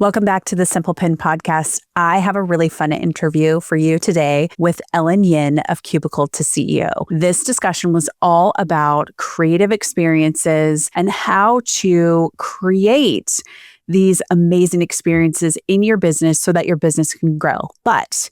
Welcome back to the Simple Pin podcast. I have a really fun interview for you today with Ellen Yin of Cubicle to CEO. This discussion was all about creative experiences and how to create these amazing experiences in your business so that your business can grow. But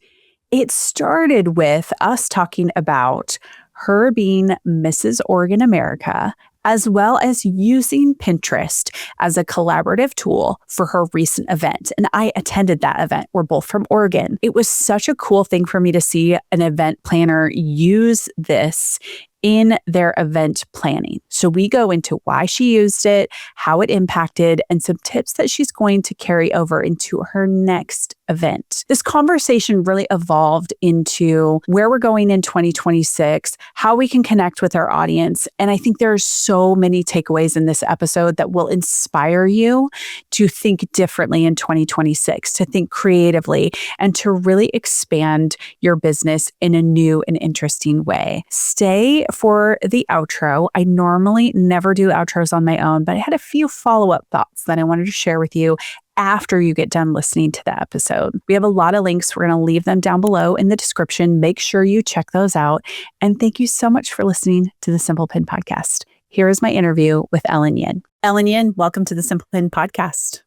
it started with us talking about her being Mrs. Oregon America, as well as using Pinterest as a collaborative tool for her recent event. And I attended that event. We're both from Oregon. It was such a cool thing for me to see an event planner use this in their event planning. So we go into why she used it, how it impacted, and some tips that she's going to carry over into her next event. This conversation really evolved into where we're going in 2026, how we can connect with our audience. And I think there are so many takeaways in this episode that will inspire you to think differently in 2026, to think creatively, and to really expand your business in a new and interesting way. Stay for the outro. I normally never do outros on my own, but I had a few follow-up thoughts that I wanted to share with you after you get done listening to the episode. We have a lot of links. We're going to leave them down below in the description. Make sure you check those out. And thank you so much for listening to the Simple Pin podcast. Here is my interview with Ellen Yin. Ellen Yin, welcome to the Simple Pin podcast.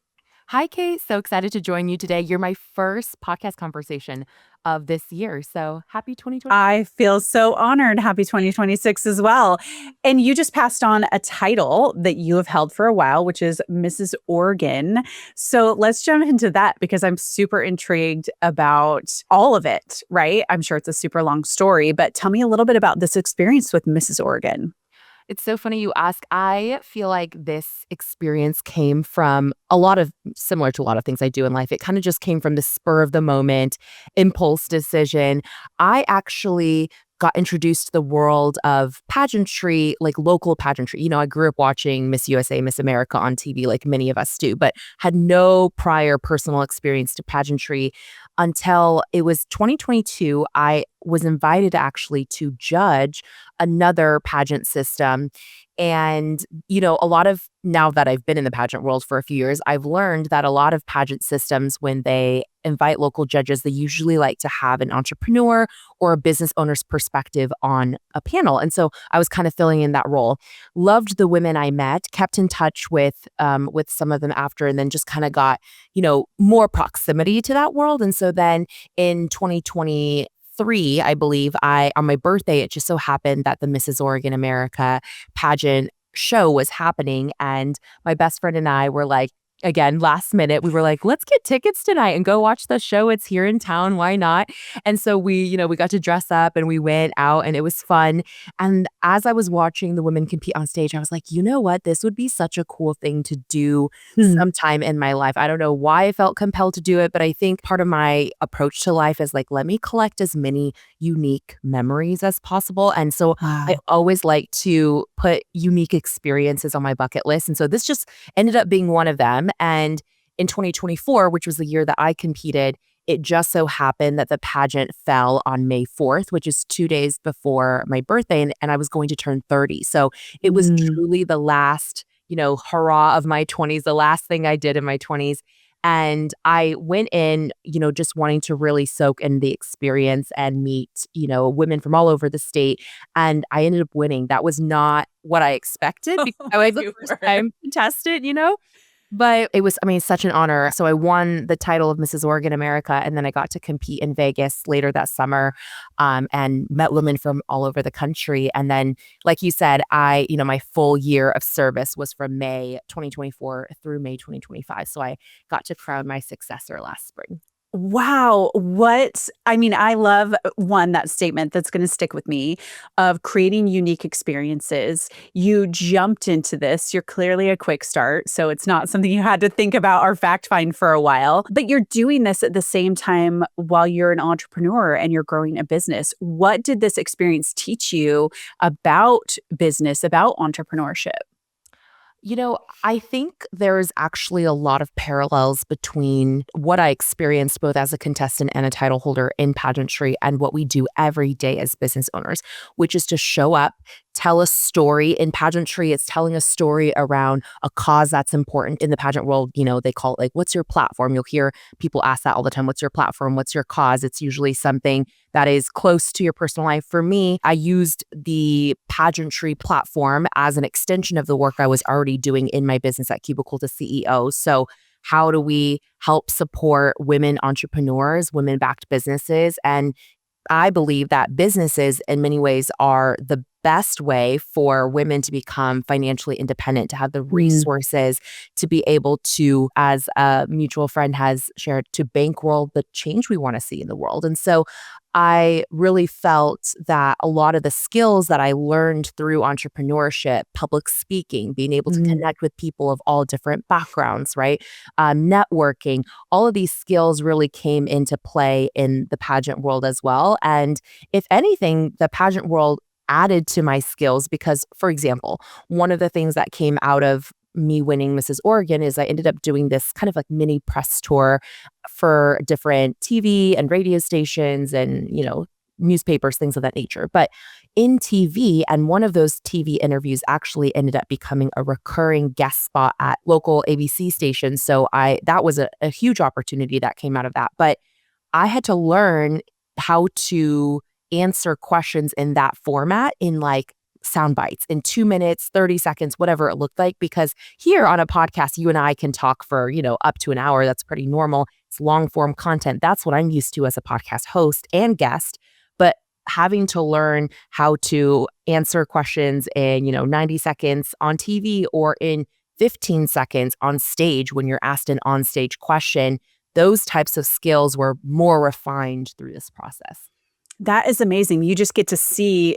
Hi, Kate. So excited to join you today. You're my first podcast conversation of this year. So happy 2020. I feel so honored. Happy 2026 as well. And you just passed on a title that you have held for a while, which is Mrs. Oregon. So let's jump into that because I'm super intrigued about all of it, right? I'm sure it's a super long story, but tell me a little bit about this experience with Mrs. Oregon. It's so funny you ask. I feel like this experience came from similar to a lot of things I do in life. It kind of just came from the spur of the moment, impulse decision. I actually got introduced to the world of pageantry, like local pageantry. You know, I grew up watching Miss USA, Miss America on TV, like many of us do, but had no prior personal experience to pageantry until it was 2022. I was invited actually to judge another pageant system. And, now that I've been in the pageant world for a few years, I've learned that a lot of pageant systems, when they invite local judges, they usually like to have an entrepreneur or a business owner's perspective on a panel. And so I was kind of filling in that role. Loved the women I met, kept in touch with some of them after, and then just kind of got, more proximity to that world. And so then in 2023, I believe, on my birthday, it just so happened that the Mrs. Oregon America pageant show was happening. And my best friend and I were like, again, last minute, we were like, let's get tickets tonight and go watch the show. It's here in town. Why not? And so we got to dress up and we went out and it was fun. And as I was watching the women compete on stage, I was like, you know what? This would be such a cool thing to do sometime in my life. I don't know why I felt compelled to do it, but I think part of my approach to life is like, let me collect as many unique memories as possible. And so I always like to put unique experiences on my bucket list. And so this just ended up being one of them. And in 2024, which was the year that I competed, it just so happened that the pageant fell on May 4th, which is 2 days before my birthday, and I was going to turn 30. So it was truly the last, hurrah of my 20s, the last thing I did in my 20s. And I went in, just wanting to really soak in the experience and meet, women from all over the state. And I ended up winning. That was not what I expected because I was the first time contestant, But it was, such an honor. So I won the title of Mrs. Oregon America, and then I got to compete in Vegas later that summer and met women from all over the country. And then, like you said, my full year of service was from May 2024 through May 2025. So I got to crown my successor last spring. Wow. I love that statement that's going to stick with me of creating unique experiences. You jumped into this. You're clearly a quick start. So it's not something you had to think about or fact find for a while, but you're doing this at the same time while you're an entrepreneur and you're growing a business. What did this experience teach you about business, about entrepreneurship? I think there's actually a lot of parallels between what I experienced both as a contestant and a title holder in pageantry and what we do every day as business owners, which is to show up, tell a story. In pageantry, it's telling a story around a cause that's important. In the pageant world, they call it like, what's your platform? You'll hear people ask that all the time. What's your platform? What's your cause? It's usually something that is close to your personal life. For me, I used the pageantry platform as an extension of the work I was already doing in my business at Cubicle to CEO. So how do we help support women entrepreneurs, women-backed businesses? And I believe that businesses in many ways are the best way for women to become financially independent, to have the resources to be able to, as a mutual friend has shared, to bankroll the change we want to see in the world. And so I really felt that a lot of the skills that I learned through entrepreneurship, public speaking, being able to connect with people of all different backgrounds, right? Networking, all of these skills really came into play in the pageant world as well. And if anything, the pageant world added to my skills because, for example, one of the things that came out of me winning Mrs. Oregon is I ended up doing this kind of like mini press tour for different TV and radio stations and, newspapers, things of that nature. But in TV, and one of those TV interviews actually ended up becoming a recurring guest spot at local ABC stations. So that was a huge opportunity that came out of that. But I had to learn how to answer questions in that format in like sound bites in 2 minutes, 30 seconds, whatever it looked like. Because here on a podcast, you and I can talk for, up to an hour. That's pretty normal. It's long form content. That's what I'm used to as a podcast host and guest. But having to learn how to answer questions in, 90 seconds on TV or in 15 seconds on stage when you're asked an on-stage question, those types of skills were more refined through this process. That is amazing. You just get to see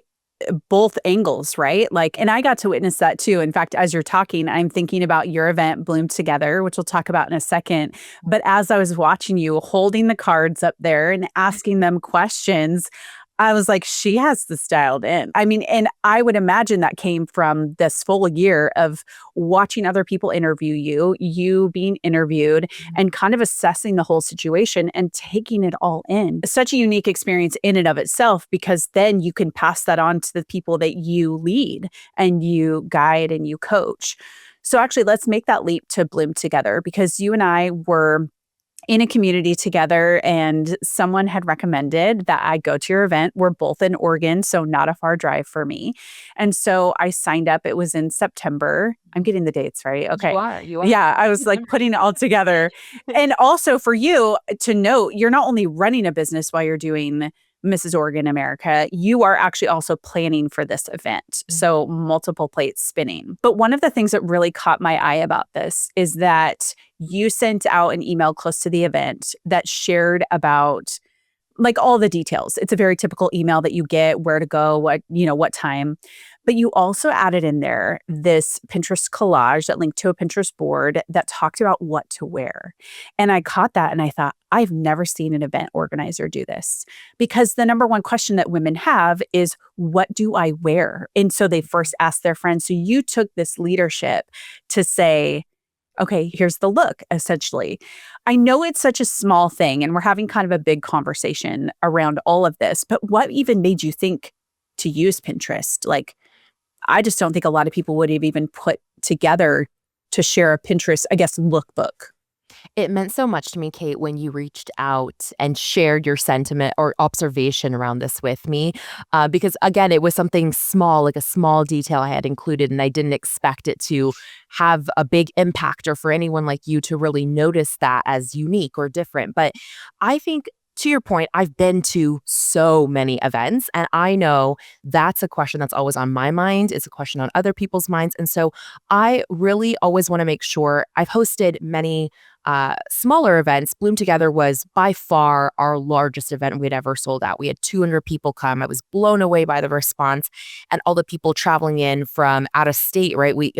both angles, right? And I got to witness that too. In fact, as you're talking, I'm thinking about your event, Bloom Together, which we'll talk about in a second. But as I was watching you holding the cards up there and asking them questions, I was like, she has this dialed in. I mean, and I would imagine that came from this full year of watching other people interview you being interviewed, and kind of assessing the whole situation and taking it all in. Such a unique experience in and of itself, because then you can pass that on to the people that you lead and you guide and you coach. So actually, let's make that leap to Bloom Together, because you and I were in a community together and someone had recommended that I go to your event. We're both in Oregon, so not a far drive for me. And so I signed up. It was in September. I'm getting the dates right. Okay. You are. Yeah, I was like putting it all together. And also for you to note, you're not only running a business while you're doing Mrs. Oregon America, you are actually also planning for this event. So multiple plates spinning. But one of the things that really caught my eye about this is that you sent out an email close to the event that shared about like all the details. It's a very typical email that you get, where to go, what time. But you also added in there this Pinterest collage that linked to a Pinterest board that talked about what to wear. And I caught that and I thought, I've never seen an event organizer do this, because the number one question that women have is, what do I wear? And so they first ask their friends. So you took this leadership to say, okay, here's the look, essentially. I know it's such a small thing and we're having kind of a big conversation around all of this, but what even made you think to use Pinterest? I just don't think a lot of people would have even put together to share a Pinterest, lookbook. It meant so much to me, Kate, when you reached out and shared your sentiment or observation around this with me, because again, it was something small, like a small detail I had included, and I didn't expect it to have a big impact or for anyone like you to really notice that as unique or different. But I think, to your point, I've been to so many events, and I know that's a question that's always on my mind. It's a question on other people's minds. And so I really always want to make sure. I've hosted many smaller events. Bloom Together was by far our largest event we'd ever sold out. We had 200 people come. I was blown away by the response and all the people traveling in from out of state, right? We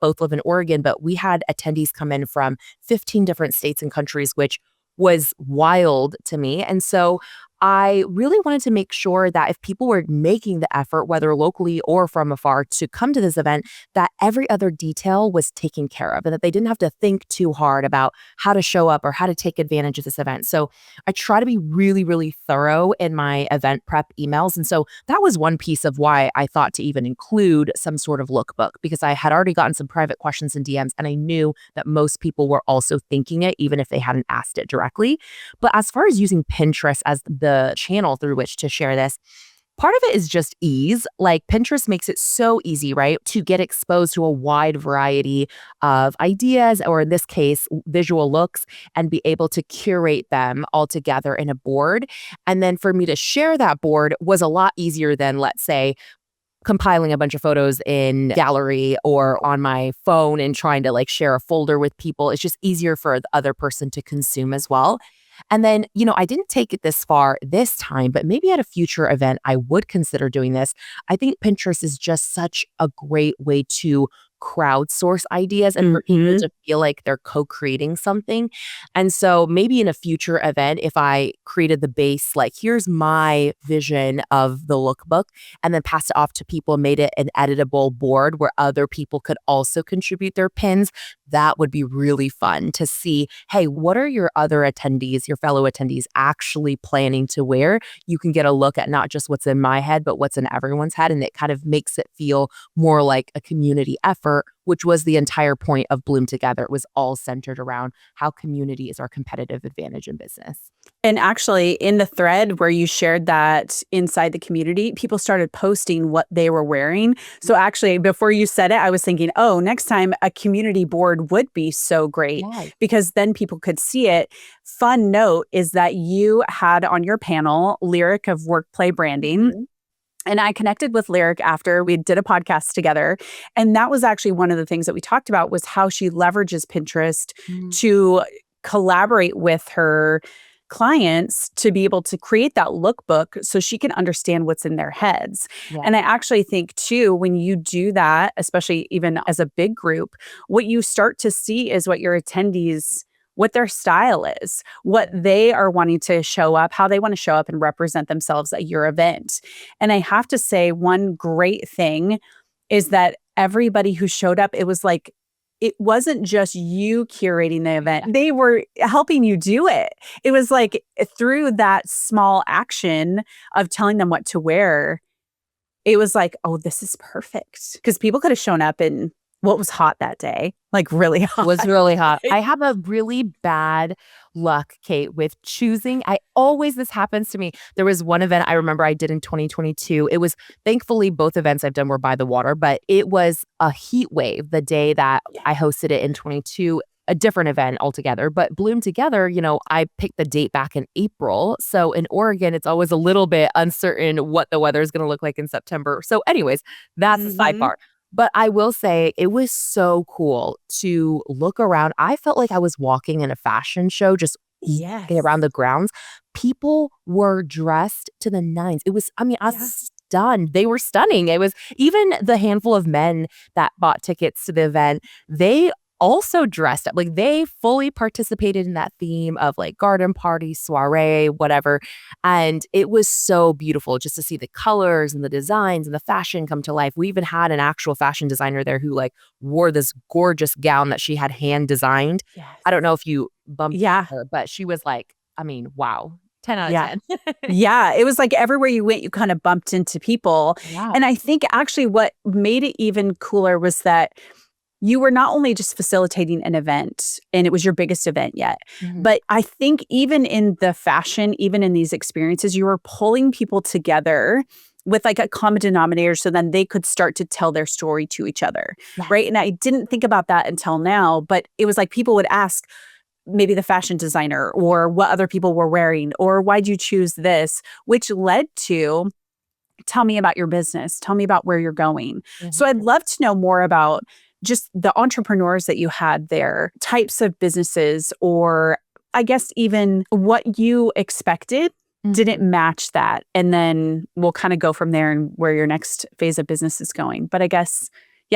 both live in Oregon, but we had attendees come in from 15 different states and countries, which was wild to me. And so I really wanted to make sure that if people were making the effort, whether locally or from afar, to come to this event, that every other detail was taken care of and that they didn't have to think too hard about how to show up or how to take advantage of this event. So I try to be really, really thorough in my event prep emails. And so that was one piece of why I thought to even include some sort of lookbook, because I had already gotten some private questions and DMs, and I knew that most people were also thinking it, even if they hadn't asked it directly. But as far as using Pinterest as the channel through which to share this, part of it is just ease. Like Pinterest makes it so easy, right, to get exposed to a wide variety of ideas, or in this case, visual looks, and be able to curate them all together in a board. And then for me to share that board was a lot easier than, let's say, compiling a bunch of photos in gallery or on my phone and trying to like share a folder with people. It's just easier for the other person to consume as well. And then, I didn't take it this far this time, but maybe at a future event, I would consider doing this. I think Pinterest is just such a great way to crowdsource ideas and for people to feel like they're co-creating something. And so maybe in a future event, if I created the base, like here's my vision of the lookbook, and then passed it off to people, made it an editable board where other people could also contribute their pins, that would be really fun to see, hey, what are your other attendees, your fellow attendees actually planning to wear? You can get a look at not just what's in my head, but what's in everyone's head. And it kind of makes it feel more like a community effort, which was the entire point of Bloom Together. It was all centered around how community is our competitive advantage in business. And actually, in the thread where you shared that inside the community, people started posting what they were wearing. So actually, before you said it, I was thinking, oh, next time a community board would be so great because then people could see it. Fun note is that you had on your panel Lyric of Workplay Branding. And I connected with Lyric after we did a podcast together. And that was actually one of the things that we talked about was how she leverages Pinterest to collaborate with her clients to be able to create that lookbook so she can understand what's in their heads. And I actually think too, when you do that, especially even as a big group, what you start to see is what your attendees, what their style is, what they are wanting to show up, how they want to show up and represent themselves at your event. And I have to say, one great thing is that everybody who showed up, it was like, it wasn't just you curating the event. They were helping you do it. It was like through that small action of telling them what to wear, it was like, oh, this is perfect. Because people could have shown up in what was hot that day, like really hot. Was really hot. I have a really bad luck, Kate, with choosing. This happens to me. There was one event I remember I did in 2022. It was, thankfully, both events I've done were by the water, but it was a heat wave the day that I hosted it in 22, a different event altogether. But Bloom Together, I picked the date back in April. So in Oregon, it's always a little bit uncertain what the weather is going to look like in September. So anyways, that's the sidebar. But I will say it was so cool to look around. I felt like I was walking in a fashion show, just walking around the grounds. People were dressed to the nines. It was, I was stunned. They were stunning. It was even the handful of men that bought tickets to the event, they also dressed up. Like they fully participated in that theme of like garden party, soiree, whatever. And it was so beautiful just to see the colors and the designs and the fashion come to life. We even had an actual fashion designer there who like wore this gorgeous gown that she had hand designed. I don't know if you bumped her, but she was like, wow. 10 out of 10. Yeah. It was like everywhere you went, you kind of bumped into people. And I think actually what made it even cooler was that you were not only just facilitating an event, and it was your biggest event yet, but I think even in the fashion, even in these experiences, you were pulling people together with like a common denominator so then they could start to tell their story to each other, right? And I didn't think about that until now, but it was like people would ask maybe the fashion designer or what other people were wearing or why'd you choose this, which led to tell me about your business, tell me about where you're going. So I'd love to know more about just the entrepreneurs that you had there, types of businesses, or I guess even what you expected didn't match that. And then we'll kind of go from there and where your next phase of business is going. But I guess,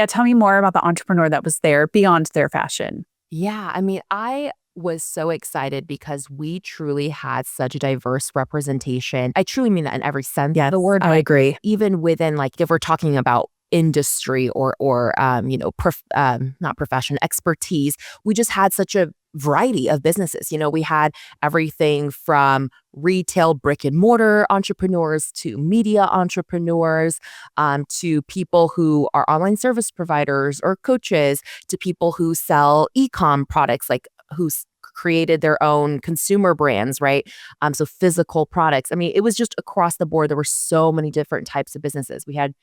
tell me more about the entrepreneur that was there beyond their fashion. Yeah, I was so excited because we truly had such a diverse representation. I truly mean that in every sense of the word. I agree. Even within, like, if we're talking about industry or not profession, expertise, we just had such a variety of businesses. We had everything from retail brick and mortar entrepreneurs to media entrepreneurs, to people who are online service providers or coaches, to people who sell e-com products, like created their own consumer brands, right? So physical products. I mean, it was just across the board. There were so many different types of businesses. We had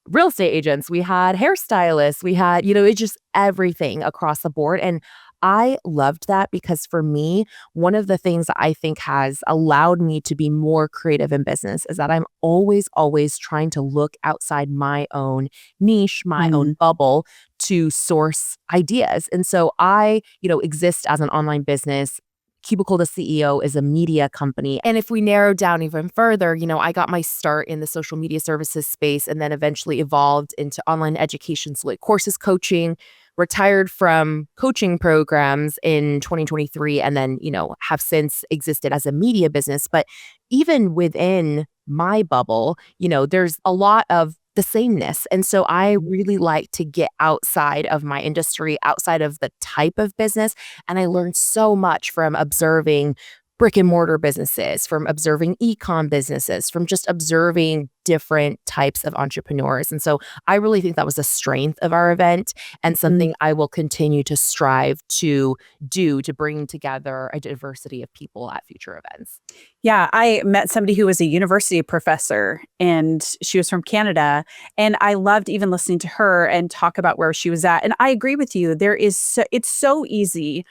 real estate agents, we had hairstylists, we had, it's just everything across the board. And I loved that because for me, one of the things that I think has allowed me to be more creative in business is that I'm always, always trying to look outside my own niche, my own bubble to source ideas. And so I, exist as an online business. Cubicle the CEO is a media company. And if we narrow down even further, I got my start in the social media services space and then eventually evolved into online education, so like courses, coaching, retired from coaching programs in 2023, and then, have since existed as a media business. But even within my bubble, there's a lot of the sameness. And so I really like to get outside of my industry, outside of the type of business. And I learned so much from observing brick and mortar businesses, from observing e-com businesses, from just observing different types of entrepreneurs. And so I really think that was a strength of our event and something I will continue to strive to do to bring together a diversity of people at future events. Yeah, I met somebody who was a university professor and she was from Canada. And I loved even listening to her and talk about where she was at. And I agree with you. It's so easy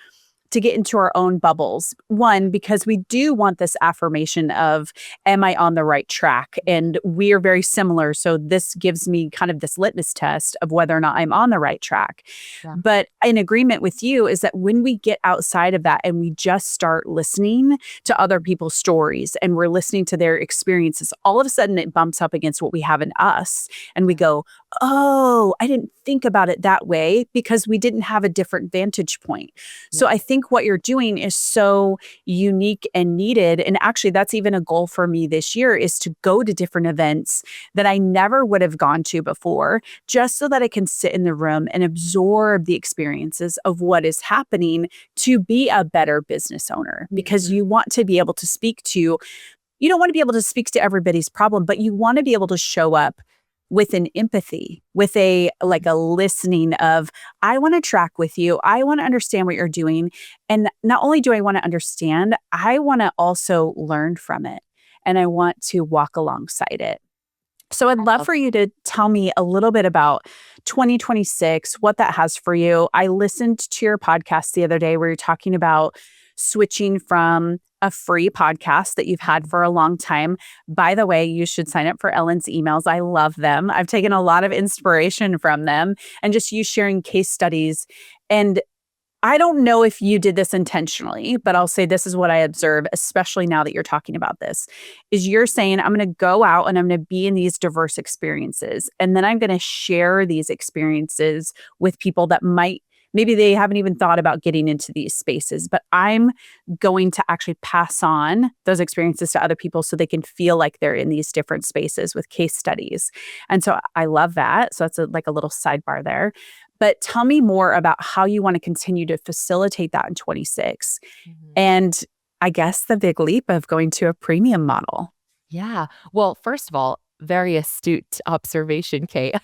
to get into our own bubbles. One, because we do want this affirmation of, am I on the right track? And we are very similar. So this gives me kind of this litmus test of whether or not I'm on the right track. Yeah. But in agreement with you is that when we get outside of that and we just start listening to other people's stories and we're listening to their experiences, all of a sudden it bumps up against what we have in us. And we go, oh, I didn't think about it that way because we didn't have a different vantage point. So I think what you're doing is so unique and needed. And actually, that's even a goal for me this year is to go to different events that I never would have gone to before, just so that I can sit in the room and absorb the experiences of what is happening to be a better business owner. Because you want to be able to you don't want to be able to speak to everybody's problem, but you want to be able to show up with an empathy, with a listening of, I want to track with you. I want to understand what you're doing. And not only do I want to understand, I want to also learn from it. And I want to walk alongside it. So I'd love for you to tell me a little bit about 2026, what that has for you. I listened to your podcast the other day where you're talking about switching from a free podcast that you've had for a long time. By the way, you should sign up for Ellen's emails. I love them. I've taken a lot of inspiration from them and just you sharing case studies. And I don't know if you did this intentionally, but I'll say this is what I observe, especially now that you're talking about this, is you're saying, I'm going to go out and I'm going to be in these diverse experiences. And then I'm going to share these experiences with people that maybe they haven't even thought about getting into these spaces, but I'm going to actually pass on those experiences to other people so they can feel like they're in these different spaces with case studies. And so I love that. So that's like a little sidebar there. But tell me more about how you want to continue to facilitate that in 26. And I guess the big leap of going to a premium model. Yeah. Well, first of all, very astute observation, Kate.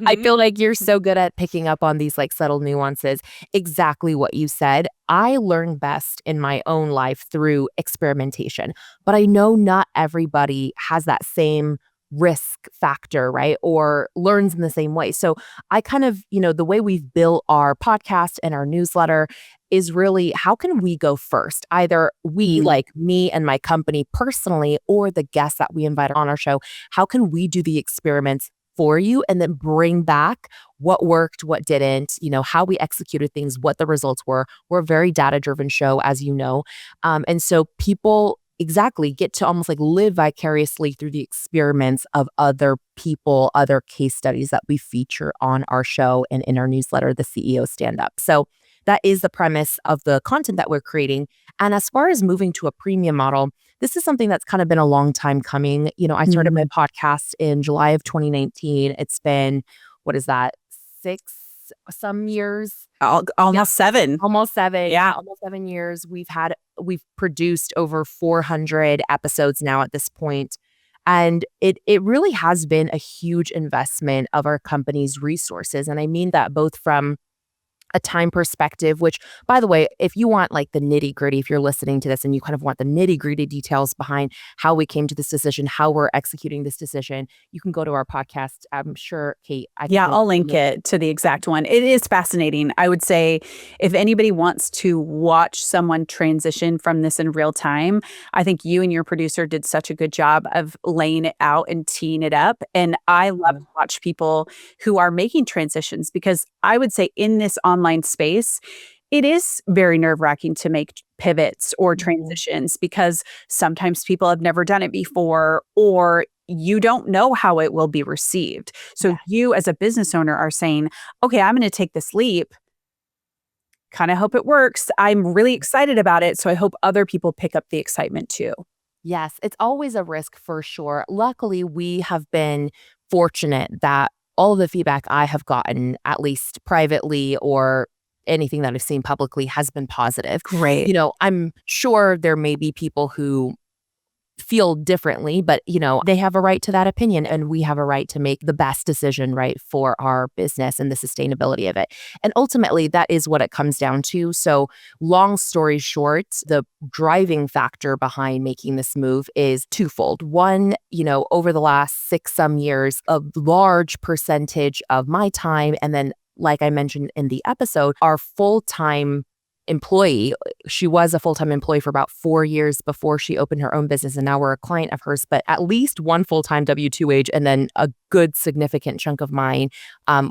I feel like you're so good at picking up on these like subtle nuances. Exactly what you said. I learn best in my own life through experimentation, but I know not everybody has that same risk factor, right? Or learns in the same way. So I kind of, the way we've built our podcast and our newsletter is really, how can we go first? Either we, like me and my company personally, or the guests that we invite on our show, how can we do the experiments for you and then bring back what worked, what didn't, how we executed things, what the results were. We're a very data-driven show, as you know. And so people exactly get to almost like live vicariously through the experiments of other people, other case studies that we feature on our show and in our newsletter, the CEO Stand Up. So that is the premise of the content that we're creating. And as far as moving to a premium model, this is something that's kind of been a long time coming. I started my podcast in July of 2019. It's been, what is that, 6 some years? Almost 7. Almost 7. Yeah. Almost 7 years. We've produced over 400 episodes now at this point. And it really has been a huge investment of our company's resources. And I mean that both from a time perspective, which, by the way, if you want like the nitty gritty, if you're listening to this and you kind of want the nitty gritty details behind how we came to this decision, how we're executing this decision, you can go to our podcast. I'm sure, Kate. I'll link it to the exact one. It is fascinating. I would say if anybody wants to watch someone transition from this in real time, I think you and your producer did such a good job of laying it out and teeing it up. And I love to watch people who are making transitions, because I would say in this online space, it is very nerve-wracking to make pivots or transitions, because sometimes people have never done it before, or you don't know how it will be received. So you as a business owner are saying, okay, I'm going to take this leap. Kind of hope it works. I'm really excited about it. So I hope other people pick up the excitement too. Yes, it's always a risk for sure. Luckily, we have been fortunate that all of the feedback I have gotten, at least privately or anything that I've seen publicly, has been positive. Great. I'm sure there may be people who feel differently, but they have a right to that opinion, and we have a right to make the best decision, right, for our business and the sustainability of it. And ultimately, that is what it comes down to. So long story short, the driving factor behind making this move is twofold. One, over the last 6 some years, a large percentage of my time, and then, like I mentioned in the episode, our full-time employee. She was a full-time employee for about 4 years before she opened her own business, and now we're a client of hers. But at least one full-time W-2 wage, and then a good significant chunk of mine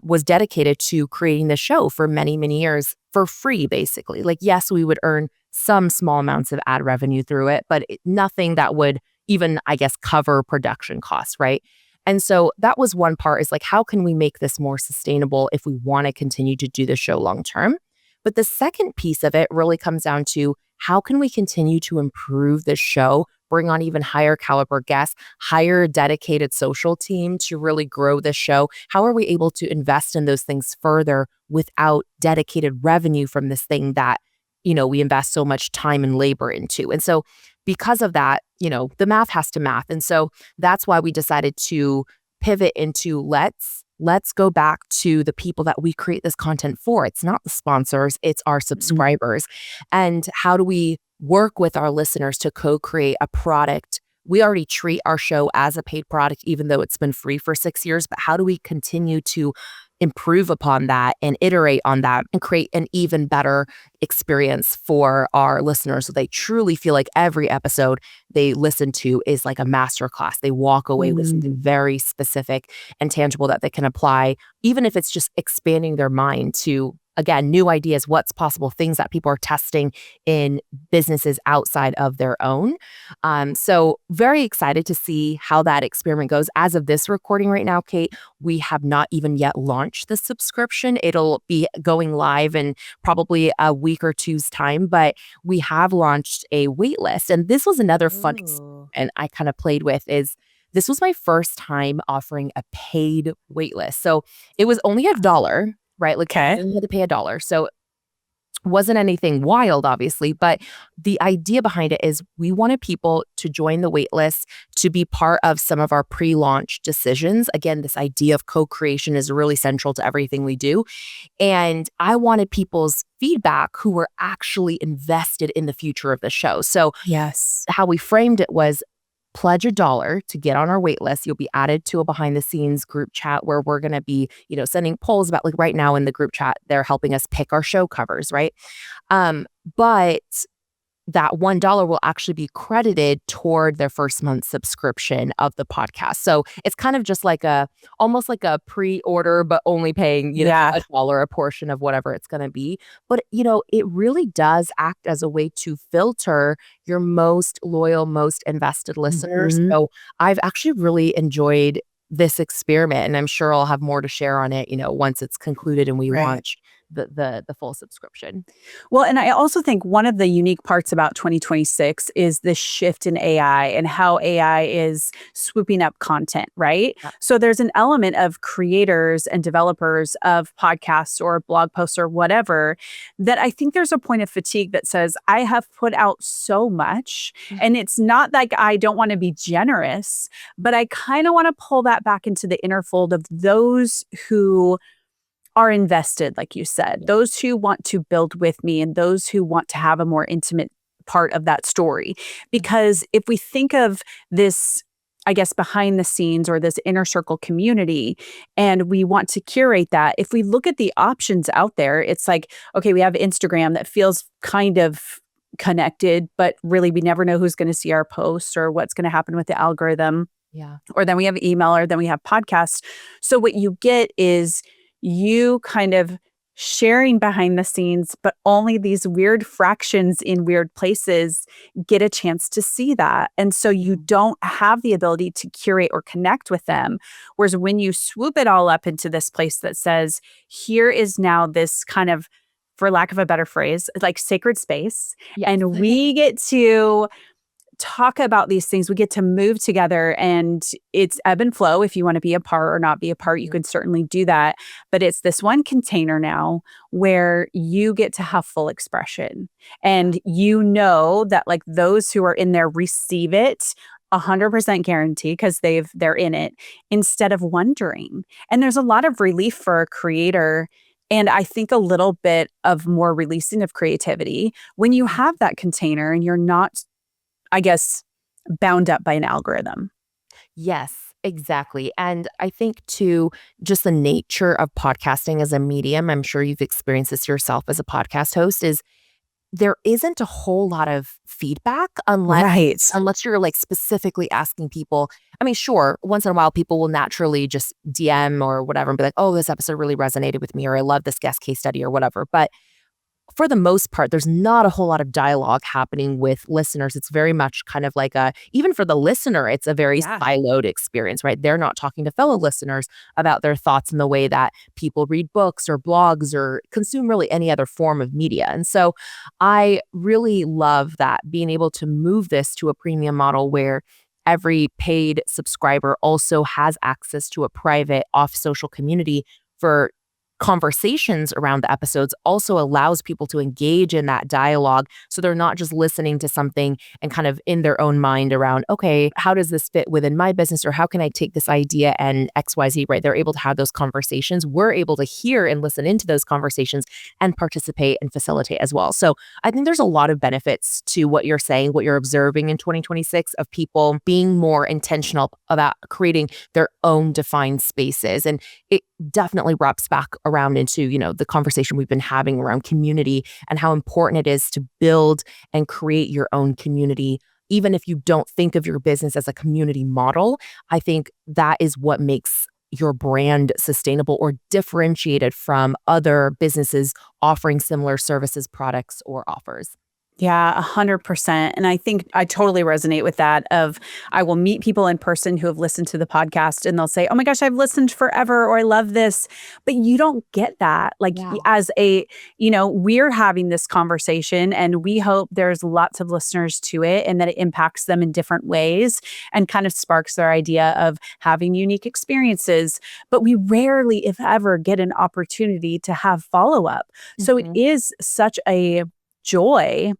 was dedicated to creating the show for many, many years for free, basically. Like, yes, we would earn some small amounts of ad revenue through it, but nothing that would even, I guess, cover production costs, right? And so that was one part, is like, how can we make this more sustainable if we want to continue to do the show long term? But the second piece of it really comes down to, how can we continue to improve the show, bring on even higher caliber guests, hire a dedicated social team to really grow the show? How are we able to invest in those things further without dedicated revenue from this thing that, we invest so much time and labor into? And so because of that, the math has to math. And so that's why we decided to pivot into let's go back to the people that we create this content for. It's not the sponsors, it's our subscribers. And how do we work with our listeners to co-create a product? We already treat our show as a paid product, even though it's been free for 6 years, but how do we continue to improve upon that and iterate on that and create an even better experience for our listeners, so they truly feel like every episode they listen to is like a masterclass. They walk away with something very specific and tangible that they can apply, even if it's just expanding their mind to, again, new ideas, what's possible, things that people are testing in businesses outside of their own. So very excited to see how that experiment goes. As of this recording right now, Kate, we have not even yet launched the subscription. It'll be going live in probably a week or two's time, but we have launched a waitlist. And this was another fun and I kind of played with is, this was my first time offering a paid waitlist. So it was only $1. Right? Like, you had to pay $1. So wasn't anything wild, obviously, but the idea behind it is we wanted people to join the waitlist to be part of some of our pre-launch decisions. Again, this idea of co-creation is really central to everything we do. And I wanted people's feedback who were actually invested in the future of the show. So how we framed it was, pledge $1 to get on our wait list. You'll be added to a behind the scenes group chat where we're going to be, sending polls about, like, right now in the group chat, they're helping us pick our show covers, right? But that $1 will actually be credited toward their first month subscription of the podcast. So it's kind of just like almost like a pre-order, but only paying, $1 a portion of whatever it's going to be. But, it really does act as a way to filter your most loyal, most invested listeners. So I've actually really enjoyed this experiment, and I'm sure I'll have more to share on it, once it's concluded and we launch. the full subscription. Well, and I also think one of the unique parts about 2026 is the shift in AI and how AI is swooping up content, right? Yeah. So there's an element of creators and developers of podcasts or blog posts or whatever that I think there's a point of fatigue that says, I have put out so much. And it's not like I don't want to be generous, but I kind of want to pull that back into the inner fold of those who are invested, like you said, those who want to build with me and those who want to have a more intimate part of that story. Because if we think of this, I guess, behind the scenes or this inner circle community, and we want to curate that, if we look at the options out there, it's like, okay, we have Instagram that feels kind of connected, but really we never know who's going to see our posts or what's going to happen with the algorithm. Yeah. Or then we have email, or then we have podcasts. So what you get is you kind of sharing behind the scenes, but only these weird fractions in weird places get a chance to see that. And so you don't have the ability to curate or connect with them. Whereas when you swoop it all up into this place that says, here is now this kind of, for lack of a better phrase, like sacred space. Yes. And we get to talk about these things. We get to move together, and it's ebb and flow. If you want to be a part or not be a part, you can certainly do that. But it's this one container now where you get to have full expression. And you know that like those who are in there receive it 100% guarantee because they're in it instead of wondering. And there's a lot of relief for a creator. And I think a little bit of more releasing of creativity when you have that container and you're not, I guess, bound up by an algorithm. Yes, exactly. And I think too, just the nature of podcasting as a medium, I'm sure you've experienced this yourself as a podcast host, is there isn't a whole lot of feedback unless you're like specifically asking people. I mean, sure, once in a while people will naturally just DM or whatever and be like, oh, this episode really resonated with me, or I love this guest case study or whatever. But for the most part, there's not a whole lot of dialogue happening with listeners. It's very much kind of like even for the listener, it's a very siloed experience, right? They're not talking to fellow listeners about their thoughts in the way that people read books or blogs or consume really any other form of media. And so I really love that, being able to move this to a premium model where every paid subscriber also has access to a private off social community for conversations around the episodes, also allows people to engage in that dialogue. So they're not just listening to something and kind of in their own mind around, okay, how does this fit within my business? Or how can I take this idea and XYZ, right? They're able to have those conversations. We're able to hear and listen into those conversations and participate and facilitate as well. So I think there's a lot of benefits to what you're saying, what you're observing in 2026 of people being more intentional about creating their own defined spaces. And it definitely wraps back around into, the conversation we've been having around community and how important it is to build and create your own community. Even if you don't think of your business as a community model, I think that is what makes your brand sustainable or differentiated from other businesses offering similar services, products, or offers. Yeah, 100%. And I think I totally resonate with that of I will meet people in person who have listened to the podcast and they'll say, oh my gosh, I've listened forever, or I love this. But you don't get that. Like as we're having this conversation and we hope there's lots of listeners to it and that it impacts them in different ways and kind of sparks their idea of having unique experiences. But we rarely, if ever, get an opportunity to have follow-up. So it is such a joy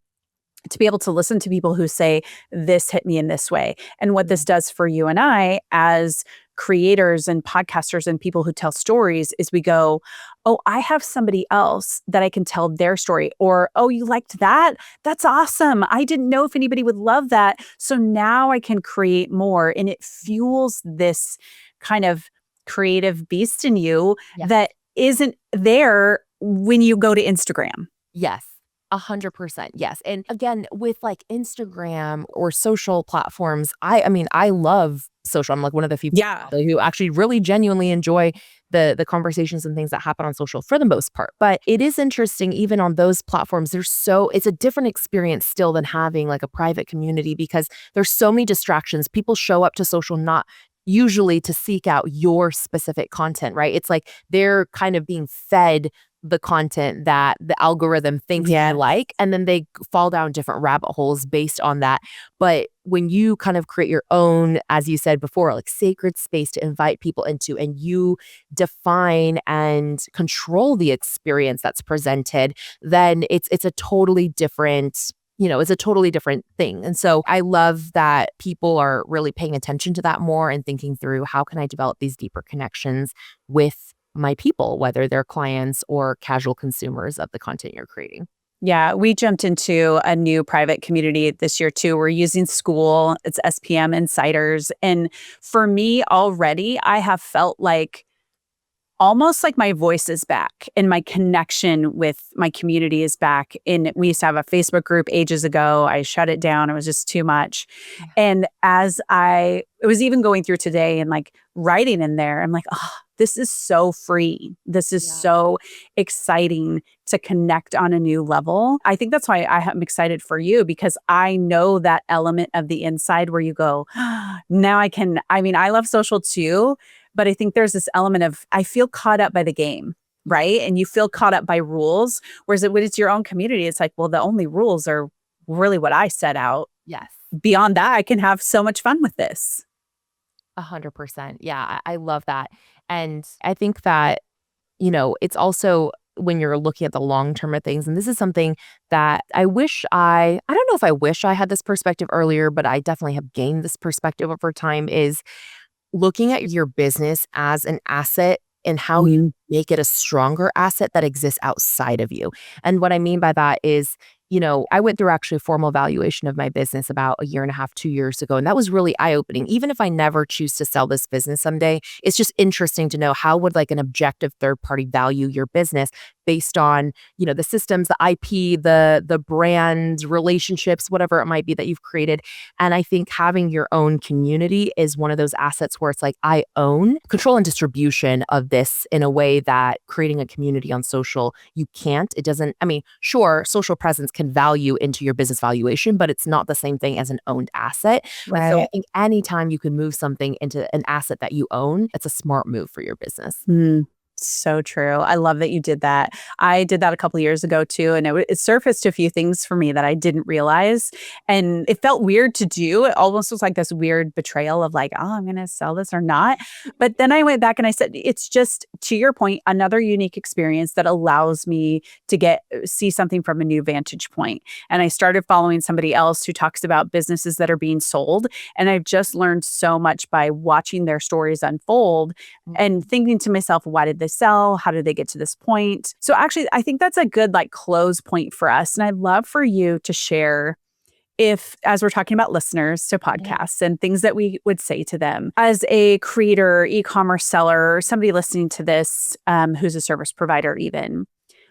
to be able to listen to people who say, this hit me in this way. And what this does for you and I as creators and podcasters and people who tell stories is we go, oh, I have somebody else that I can tell their story. Or, oh, you liked that? That's awesome. I didn't know if anybody would love that. So now I can create more. And it fuels this kind of creative beast in you that isn't there when you go to Instagram. Yes. 100%. Yes. And again, with like Instagram or social platforms, I mean, I love social. I'm like one of the few people who actually really genuinely enjoy the conversations and things that happen on social for the most part. But it is interesting, even on those platforms, it's a different experience still than having like a private community because there's so many distractions. People show up to social not usually to seek out your specific content, right? It's like they're kind of being fed the content that the algorithm thinks they like, and then they fall down different rabbit holes based on that. But when you kind of create your own, as you said before, like sacred space to invite people into, and you define and control the experience that's presented, then it's a totally different, it's a totally different thing. And so I love that people are really paying attention to that more and thinking through, how can I develop these deeper connections with my people, whether they're clients or casual consumers of the content you're creating. Yeah, we jumped into a new private community this year too. We're using School, it's SPM Insiders. And for me already, I have felt like almost like my voice is back and my connection with my community is back. And we used to have a Facebook group ages ago. I shut it down. It was just too much. Yeah. And it was even going through today and like writing in there, I'm like, oh, this is so free. This is so exciting to connect on a new level. I think that's why I'm excited for you, because I know that element of the inside where you go, now I love social too. But I think there's this element of, I feel caught up by the game, right? And you feel caught up by rules. Whereas when it's your own community, it's like, well, the only rules are really what I set out. Yes. Beyond that, I can have so much fun with this. 100%. Yeah, I love that. And I think that, it's also when you're looking at the long term of things, and this is something that I don't know if I wish I had this perspective earlier, but I definitely have gained this perspective over time, is looking at your business as an asset and how you make it a stronger asset that exists outside of you. And what I mean by that is, I went through actually a formal valuation of my business about 1.5 years, 2 years ago. And that was really eye-opening. Even if I never choose to sell this business someday, it's just interesting to know, how would like an objective third party value your business based on, the systems, the IP, the brand, relationships, whatever it might be that you've created. And I think having your own community is one of those assets where it's like, I own control and distribution of this in a way that creating a community on social, you can't. It doesn't, sure, social presence can value into your business valuation, but it's not the same thing as an owned asset. Right. So I think anytime you can move something into an asset that you own, it's a smart move for your business. So true. I love that you did that. I did that a couple of years ago too. And it surfaced a few things for me that I didn't realize. And it felt weird to do. It almost was like this weird betrayal of like, oh, I'm going to sell this or not. But then I went back and I said, it's just, to your point, another unique experience that allows me to see something from a new vantage point. And I started following somebody else who talks about businesses that are being sold. And I've just learned so much by watching their stories unfold and thinking to myself, why did they sell? How did they get to this point? So actually, I think that's a good close point for us. And I'd love for you to share, as we're talking about listeners to podcasts and things that we would say to them as a creator, e-commerce seller, or somebody listening to this who's a service provider even,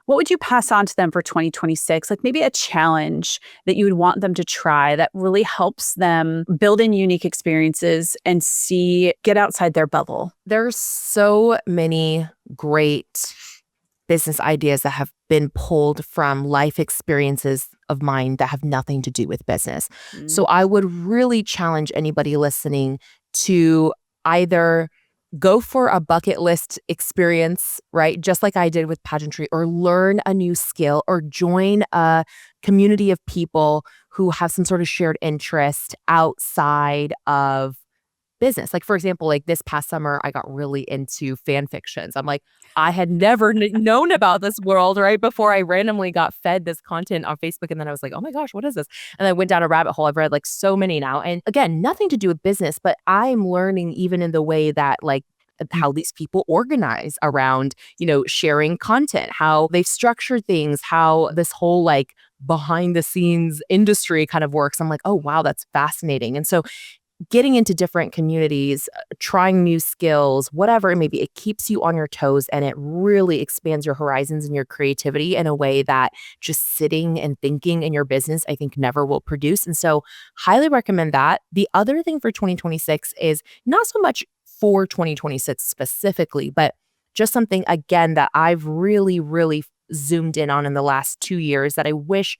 what would you pass on to them for 2026? Like maybe a challenge that you would want them to try that really helps them build in unique experiences and get outside their bubble. There's so many great business ideas that have been pulled from life experiences of mine that have nothing to do with business. So I would really challenge anybody listening to either go for a bucket list experience, right? Just like I did with Pageantry, or learn a new skill, or join a community of people who have some sort of shared interest outside of business. Like, for example, like this past summer, I got really into fan fictions. I'm like, I had never known about this world, right? Before I randomly got fed this content on Facebook. And then I was like, oh my gosh, what is this? And I went down a rabbit hole. I've read like so many now. And again, nothing to do with business, but I'm learning even in the way that how these people organize around, sharing content, how they structure things, how this whole behind the scenes industry kind of works. I'm like, oh, wow, that's fascinating. And so getting into different communities, trying new skills, whatever it may be, it keeps you on your toes and it really expands your horizons and your creativity in a way that just sitting and thinking in your business, I think never will produce. And so highly recommend that. The other thing for 2026 is not so much for 2026 specifically, but just something, again, that I've really, really zoomed in on in the last 2 years that I wish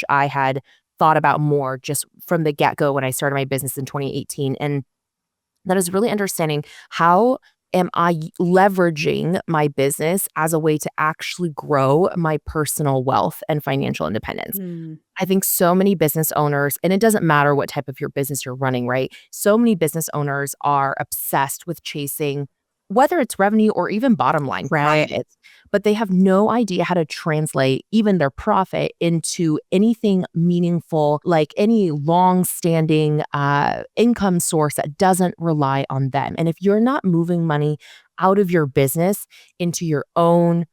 I had thought about more just from the get-go when I started my business in 2018. And that is really understanding how am I leveraging my business as a way to actually grow my personal wealth and financial independence? I think so many business owners, and it doesn't matter what type of your business you're running, right? So many business owners are obsessed with chasing whether it's revenue or even bottom line Right. profits, but they have no idea how to translate even their profit into anything meaningful, like any long-standing income source that doesn't rely on them. And if you're not moving money out of your business into your own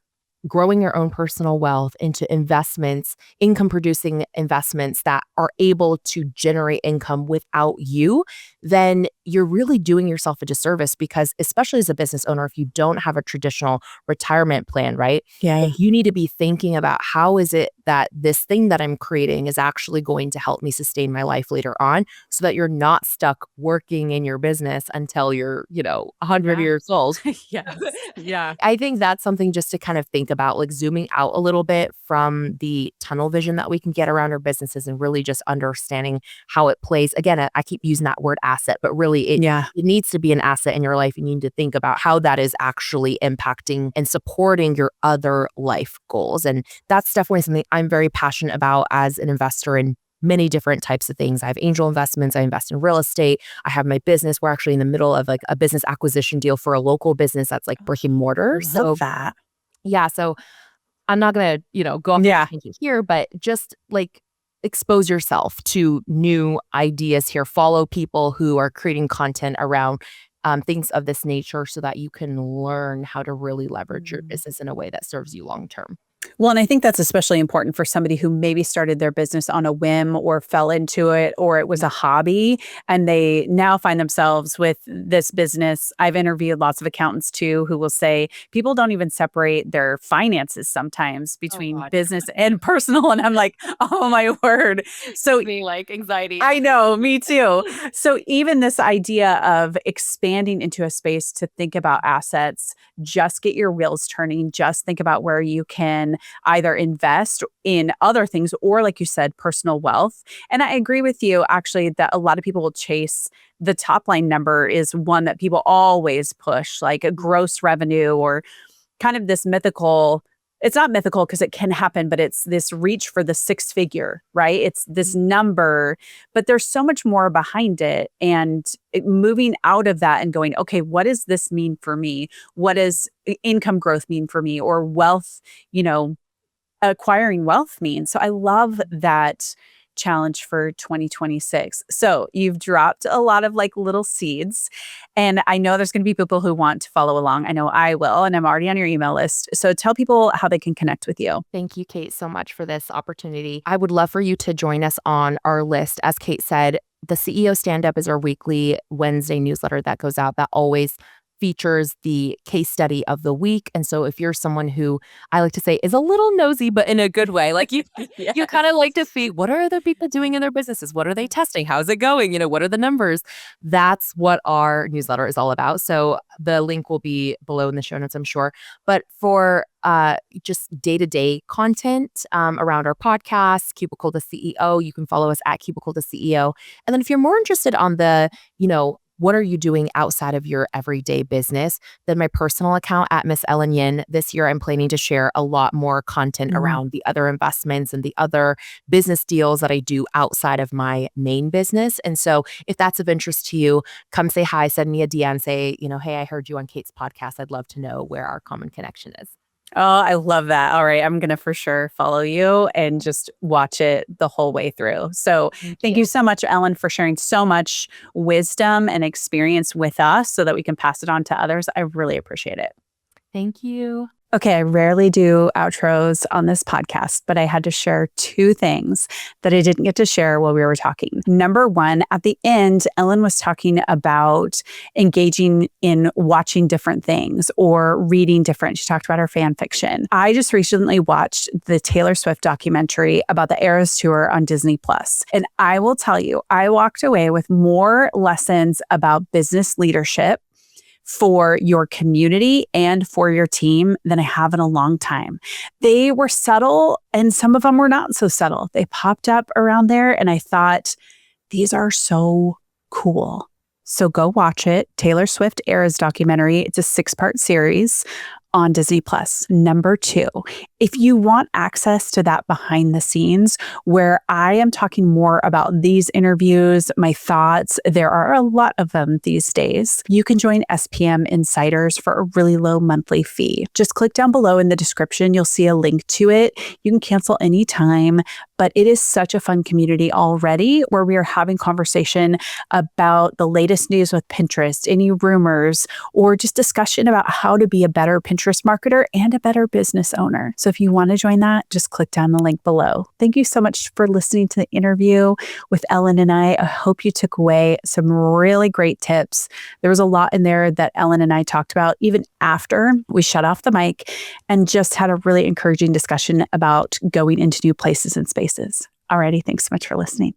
growing your own personal wealth into investments, income producing investments that are able to generate income without you, then you're really doing yourself a disservice because, especially as a business owner, if you don't have a traditional retirement plan, right? Yeah. Like you need to be thinking about how is it that this thing that I'm creating is actually going to help me sustain my life later on so that you're not stuck working in your business until you're, 100 years old. Yes. Yeah. I think that's something just to kind of think about, like zooming out a little bit from the tunnel vision that we can get around our businesses and really just understanding how it plays. Again, I keep using that word asset, but really Yeah. it needs to be an asset in your life. You need to think about how that is actually impacting and supporting your other life goals. And that's definitely something I'm very passionate about as an investor in many different types of things. I have angel investments. I invest in real estate. I have my business. We're actually in the middle of like a business acquisition deal for a local business that's like brick and mortar. Love that. Yeah, so I'm not gonna, go off on Yeah. a tangent here, but just like expose yourself to new ideas here. Follow people who are creating content around things of this nature so that you can learn how to really leverage your business in a way that serves you long term. Well, and I think that's especially important for somebody who maybe started their business on a whim or fell into it, or it was a hobby, and they now find themselves with this business. I've interviewed lots of accountants too who will say people don't even separate their finances sometimes between God. business and personal. And I'm like, oh my word. So Me like anxiety. I know, me too. So even this idea of expanding into a space to think about assets, just get your wheels turning, just think about where you can either invest in other things or, like you said, personal wealth. And I agree with you actually that a lot of people will chase the top line number is one that people always push, like a gross revenue or kind of this mythical. It's not mythical because it can happen, but it's this reach for the six figure, right? It's this number, but there's so much more behind it. And moving out of that and going, okay, what does this mean for me? What does income growth mean for me? Or wealth, acquiring wealth mean? So I love that challenge for 2026. So you've dropped a lot of like little seeds, and I know there's going to be people who want to follow along. I know I will, and I'm already on your email list. So tell people how they can connect with you. Thank you, Kate, so much for this opportunity. I would love for you to join us on our list. As Kate said, the CEO Stand Up is our weekly Wednesday newsletter that goes out that always features the case study of the week. And so if you're someone who I like to say is a little nosy, but in a good way, like you you kind of like to see what are other people doing in their businesses? What are they testing? How's it going? What are the numbers? That's what our newsletter is all about. So the link will be below in the show notes, I'm sure. But for just day-to-day content around our podcast, Cubicle to CEO, you can follow us at Cubicle to CEO. And then if you're more interested on the, what are you doing outside of your everyday business? Then my personal account at Miss Ellen Yin. This year, I'm planning to share a lot more content around the other investments and the other business deals that I do outside of my main business. And so if that's of interest to you, come say hi, send me a DM, say, hey, I heard you on Kate's podcast. I'd love to know where our common connection is. Oh, I love that. All right. I'm going to for sure follow you and just watch it the whole way through. So thank you so much, Ellen, for sharing so much wisdom and experience with us so that we can pass it on to others. I really appreciate it. Thank you. Okay, I rarely do outros on this podcast, but I had to share two things that I didn't get to share while we were talking. Number one, at the end, Ellen was talking about engaging in watching different things or reading different. She talked about her fan fiction. I just recently watched the Taylor Swift documentary about the Eras Tour on Disney Plus. And I will tell you, I walked away with more lessons about business leadership for your community and for your team than I have in a long time. They were subtle and some of them were not so subtle. They popped up around there and I thought, these are so cool. So go watch it. Taylor Swift Eras documentary. It's a 6-part series on Disney Plus. Number 2, if you want access to that behind the scenes where I am talking more about these interviews, my thoughts, there are a lot of them these days, you can join SPM Insiders for a really low monthly fee. Just click down below in the description. You'll see a link to it. You can cancel anytime, but it is such a fun community already where we are having conversation about the latest news with Pinterest, any rumors, or just discussion about how to be a better Pinterest marketer and a better business owner. So if you want to join that, just click down the link below. Thank you so much for listening to the interview with Ellen and I. I hope you took away some really great tips. There was a lot in there that Ellen and I talked about even after we shut off the mic and just had a really encouraging discussion about going into new places and spaces. Alrighty, thanks so much for listening.